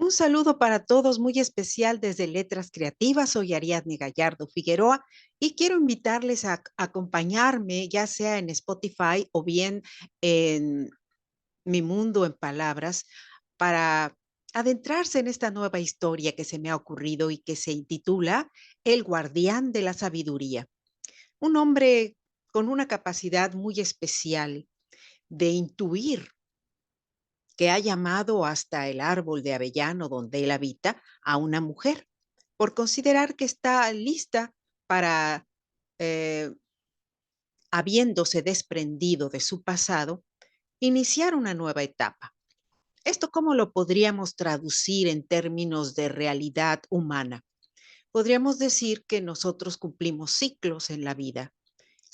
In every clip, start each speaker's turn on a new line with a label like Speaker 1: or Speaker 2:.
Speaker 1: Un saludo para todos muy especial desde Letras Creativas. Soy Ariadne Gallardo Figueroa y quiero invitarles a acompañarme, ya sea en Spotify o bien en Mi Mundo en Palabras, para adentrarse en esta nueva historia que se me ha ocurrido y que se intitula El Guardián de la Sabiduría. Un hombre con una capacidad muy especial de intuir, que ha llamado hasta el árbol de avellano donde él habita a una mujer, por considerar que está lista para, eh, habiéndose desprendido de su pasado, iniciar una nueva etapa. ¿Esto cómo lo podríamos traducir en términos de realidad humana? Podríamos decir que nosotros cumplimos ciclos en la vida,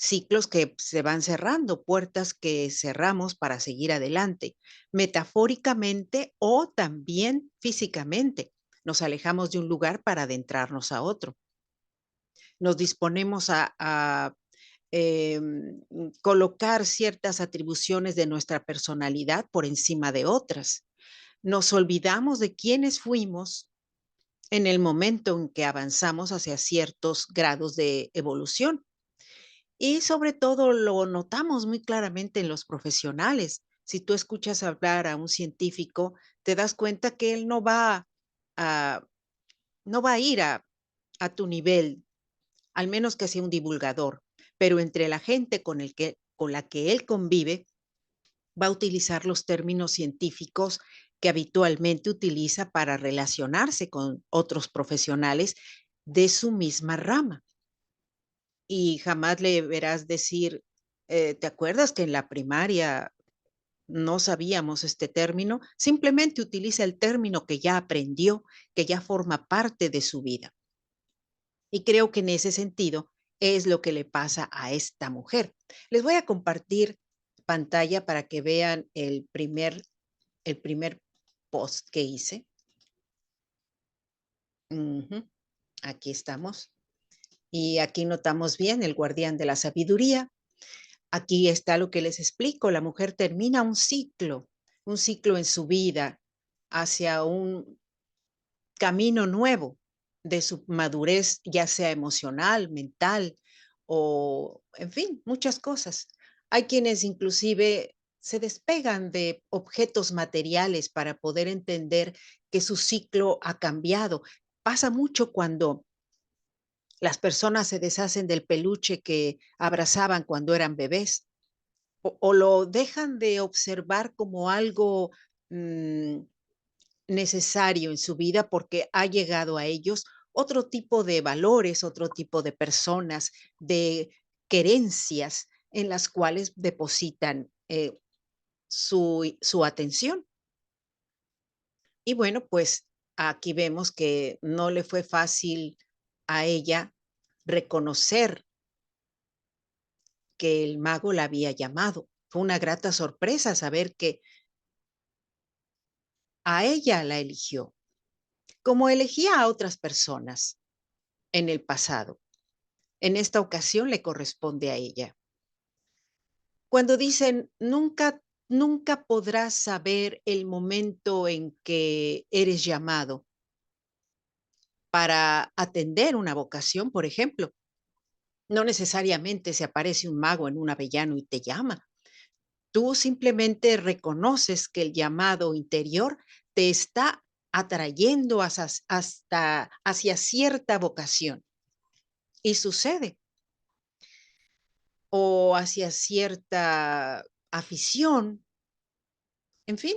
Speaker 1: ciclos que se van cerrando, puertas que cerramos para seguir adelante, metafóricamente o también físicamente. Nos alejamos de un lugar para adentrarnos a otro. Nos disponemos colocar ciertas atribuciones de nuestra personalidad por encima de otras. Nos olvidamos de quiénes fuimos en el momento en que avanzamos hacia ciertos grados de evolución. Y sobre todo lo notamos muy claramente en los profesionales. Si tú escuchas hablar a un científico, te das cuenta que él a, no va a ir a tu nivel, al menos que sea un divulgador, pero entre la gente con la que él convive, va a utilizar los términos científicos que habitualmente utiliza para relacionarse con otros profesionales de su misma rama. Y jamás le verás decir, ¿te acuerdas que en la primaria no sabíamos este término? Simplemente utiliza el término que ya aprendió, que ya forma parte de su vida. Y creo que en ese sentido es lo que le pasa a esta mujer. Les voy a compartir pantalla para que vean el primer post que hice. Ujú, aquí estamos. Y aquí notamos bien el guardián de la sabiduría. Aquí está lo que les explico. La mujer termina un ciclo en su vida hacia un camino nuevo de su madurez, ya sea emocional, mental o, en fin, muchas cosas. Hay quienes inclusive se despegan de objetos materiales para poder entender que su ciclo ha cambiado. Pasa mucho cuando las personas se deshacen del peluche que abrazaban cuando eran bebés o lo dejan de observar como algo mm, necesario en su vida porque ha llegado a ellos otro tipo de valores, otro tipo de personas, de querencias en las cuales depositan su atención. Y bueno, pues aquí vemos que no le fue fácil a ella reconocer que el mago la había llamado. Fue una grata sorpresa saber que a ella la eligió, como elegía a otras personas en el pasado. En esta ocasión le corresponde a ella. Cuando dicen, nunca podrás saber el momento en que eres llamado para atender una vocación, por ejemplo, no necesariamente se aparece un mago en un avellano y te llama. Tú simplemente reconoces que el llamado interior te está atrayendo hacia cierta vocación y sucede, o hacia cierta afición, en fin,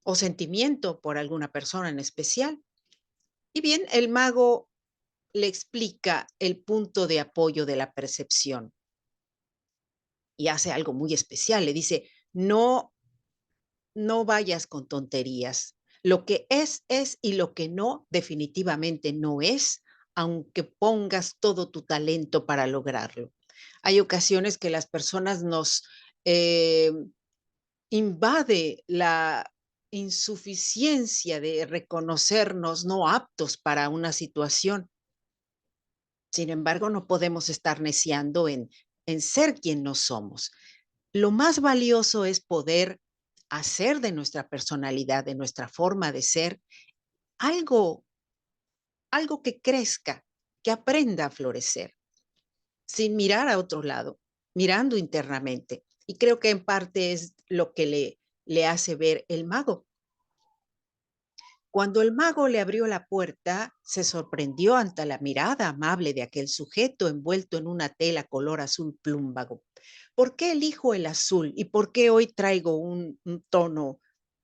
Speaker 1: o sentimiento por alguna persona en especial. Y bien, el mago le explica el punto de apoyo de la percepción y hace algo muy especial. Le dice, no, no vayas con tonterías. Lo que es y lo que no, definitivamente no es, aunque pongas todo tu talento para lograrlo. Hay ocasiones que las personas nos eh, invade la insuficiencia de reconocernos no aptos para una situación. Sin embargo, no podemos estar neciando en ser quien no somos. Lo más valioso es poder hacer de nuestra personalidad, de nuestra forma de ser, algo, algo que crezca, que aprenda a florecer, sin mirar a otro lado, mirando internamente. Y creo que en parte es lo que le hace ver el mago. Cuando el mago le abrió la puerta, se sorprendió ante la mirada amable de aquel sujeto envuelto en una tela color azul plúmbago. ¿Por qué elijo el azul y por qué hoy traigo un tono,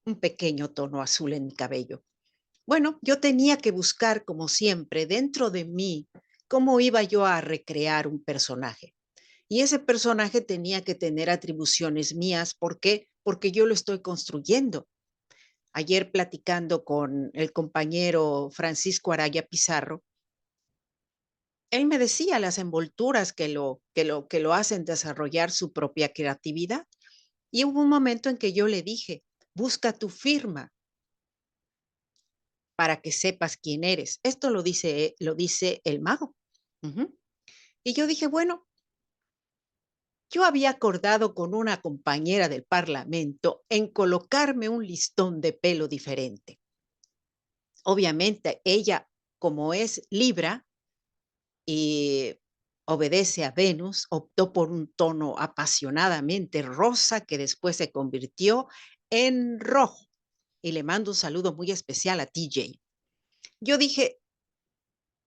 Speaker 1: un pequeño tono azul en mi cabello? Bueno, yo tenía que buscar, como siempre, dentro de mí, cómo iba yo a recrear un personaje. Y ese personaje tenía que tener atribuciones mías. ¿Por qué? Porque yo lo estoy construyendo. Ayer platicando con el compañero Francisco Araya Pizarro, él me decía las envolturas que lo hacen desarrollar su propia creatividad. Y hubo un momento en que yo le dije, busca tu firma para que sepas quién eres. Esto lo dice el mago. Ujú. Y yo dije, bueno, yo había acordado con una compañera del parlamento en colocarme un listón de pelo diferente. Obviamente, ella, como es Libra y obedece a Venus, optó por un tono apasionadamente rosa que después se convirtió en rojo. Y le mando un saludo muy especial a TJ. Yo dije,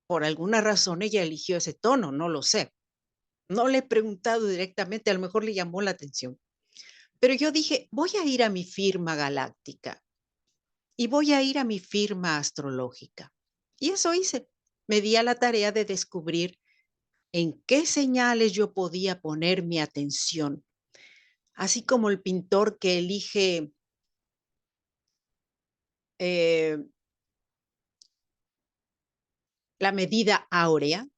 Speaker 1: por alguna razón ella eligió ese tono, no lo sé. No le he preguntado directamente, a lo mejor le llamó la atención. Pero yo dije, voy a ir a mi firma galáctica y voy a ir a mi firma astrológica. Y eso hice. Me di a la tarea de descubrir en qué señales yo podía poner mi atención, así como el pintor que elige eh, la medida áurea.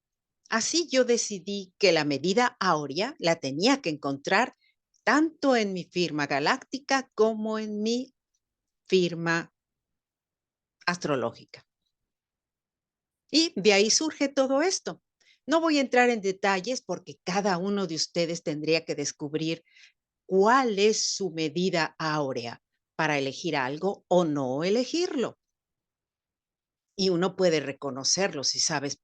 Speaker 1: Así yo decidí que la medida áurea la tenía que encontrar tanto en mi firma galáctica como en mi firma astrológica. Y de ahí surge todo esto. No voy a entrar en detalles porque cada uno de ustedes tendría que descubrir cuál es su medida áurea para elegir algo o no elegirlo. Y uno puede reconocerlo si sabes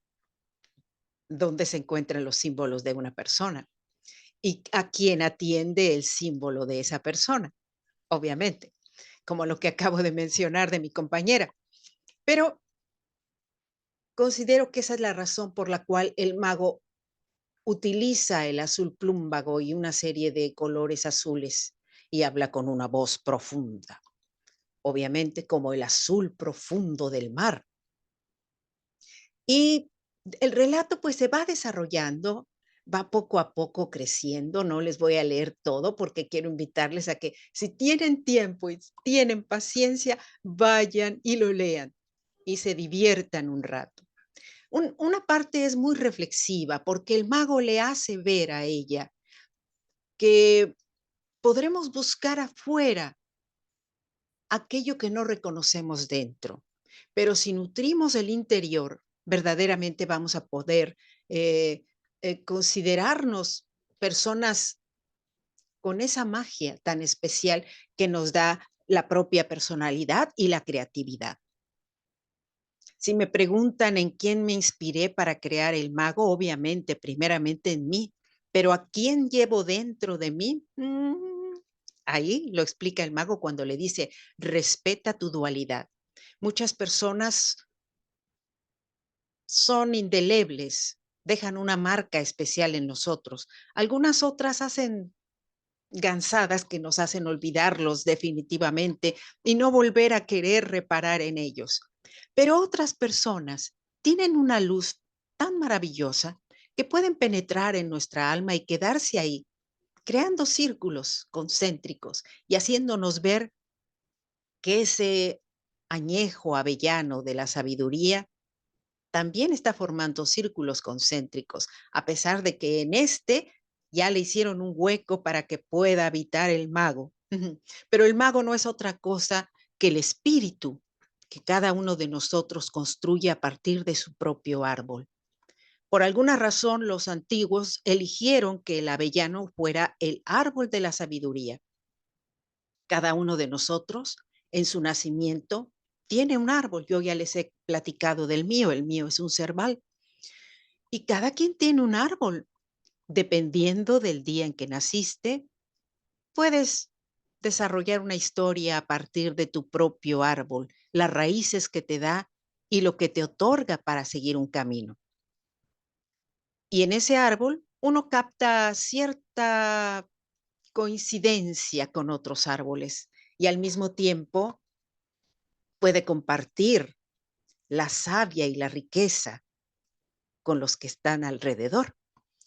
Speaker 1: dónde se encuentran los símbolos de una persona y a quién atiende el símbolo de esa persona, obviamente, como lo que acabo de mencionar de mi compañera. Pero considero que esa es la razón por la cual el mago utiliza el azul plúmbago y una serie de colores azules y habla con una voz profunda, obviamente como el azul profundo del mar. Y el relato pues se va desarrollando, va poco a poco creciendo. No les voy a leer todo porque quiero invitarles a que si tienen tiempo y tienen paciencia, vayan y lo lean y se diviertan un rato. Una parte es muy reflexiva porque el mago le hace ver a ella que podremos buscar afuera aquello que no reconocemos dentro, pero si nutrimos el interior, verdaderamente vamos a poder eh, considerarnos personas con esa magia tan especial que nos da la propia personalidad y la creatividad. Si me preguntan en quién me inspiré para crear el mago, obviamente, primeramente en mí, pero ¿a quién llevo dentro de mí? Ahí lo explica el mago cuando le dice, respeta tu dualidad. Muchas personas son indelebles, dejan una marca especial en nosotros. Algunas otras hacen gansadas que nos hacen olvidarlos definitivamente y no volver a querer reparar en ellos. Pero otras personas tienen una luz tan maravillosa que pueden penetrar en nuestra alma y quedarse ahí, creando círculos concéntricos y haciéndonos ver que ese añejo avellano de la sabiduría también está formando círculos concéntricos, a pesar de que en este ya le hicieron un hueco para que pueda habitar el mago. Pero el mago no es otra cosa que el espíritu que cada uno de nosotros construye a partir de su propio árbol. Por alguna razón, los antiguos eligieron que el avellano fuera el árbol de la sabiduría. Cada uno de nosotros, en su nacimiento, tiene un árbol. Yo ya les he platicado del mío, el mío es un cerval. Y cada quien tiene un árbol. Dependiendo del día en que naciste, puedes desarrollar una historia a partir de tu propio árbol, las raíces que te da y lo que te otorga para seguir un camino. Y en ese árbol uno capta cierta coincidencia con otros árboles y al mismo tiempo puede compartir la savia y la riqueza con los que están alrededor,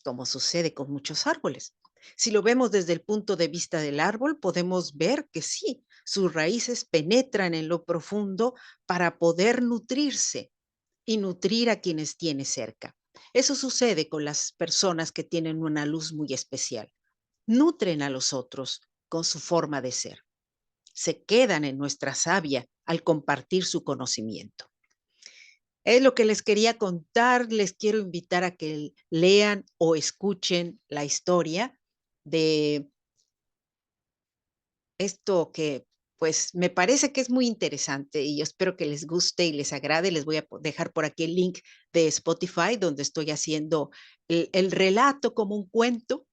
Speaker 1: como sucede con muchos árboles. Si lo vemos desde el punto de vista del árbol, podemos ver que sí, sus raíces penetran en lo profundo para poder nutrirse y nutrir a quienes tiene cerca. Eso sucede con las personas que tienen una luz muy especial. Nutren a los otros con su forma de ser. Se quedan en nuestra savia al compartir su conocimiento. Es lo que les quería contar. Les quiero invitar a que lean o escuchen la historia de esto que, pues, me parece que es muy interesante y yo espero que les guste y les agrade. Les voy a dejar por aquí el link de Spotify, donde estoy haciendo el relato como un cuento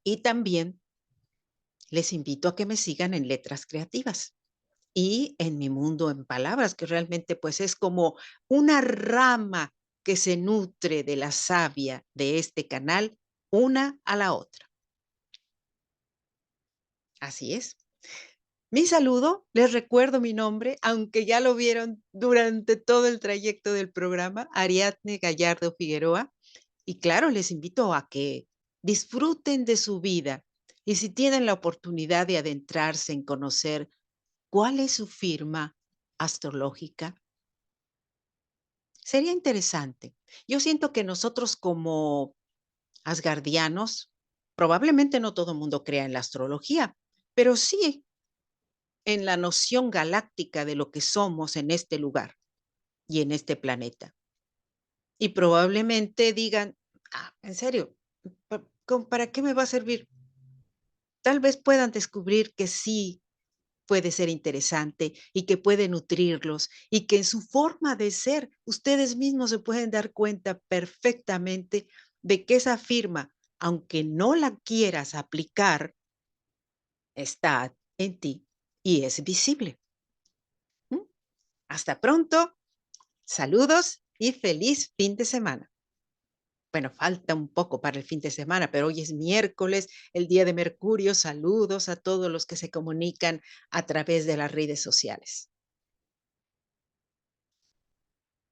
Speaker 1: y también les invito a que me sigan en Letras Creativas y en Mi Mundo en Palabras, que realmente pues es como una rama que se nutre de la savia de este canal, una a la otra. Así es. Mi saludo, les recuerdo mi nombre, aunque ya lo vieron durante todo el trayecto del programa, Ariadne Gallardo Figueroa. Y claro, les invito a que disfruten de su vida y si tienen la oportunidad de adentrarse en conocer cuál es su firma astrológica, sería interesante. Yo siento que nosotros como asgardianos, probablemente no todo el mundo crea en la astrología, pero sí en la noción galáctica de lo que somos en este lugar y en este planeta. Y probablemente digan, ah, en serio, ¿para qué me va a servir? Tal vez puedan descubrir que sí puede ser interesante y que puede nutrirlos y que en su forma de ser ustedes mismos se pueden dar cuenta perfectamente de que esa firma, aunque no la quieras aplicar, está en ti y es visible. ¿Mm? Hasta pronto, saludos y feliz fin de semana. Bueno, falta un poco para el fin de semana, pero hoy es miércoles, el día de Mercurio. Saludos a todos los que se comunican a través de las redes sociales.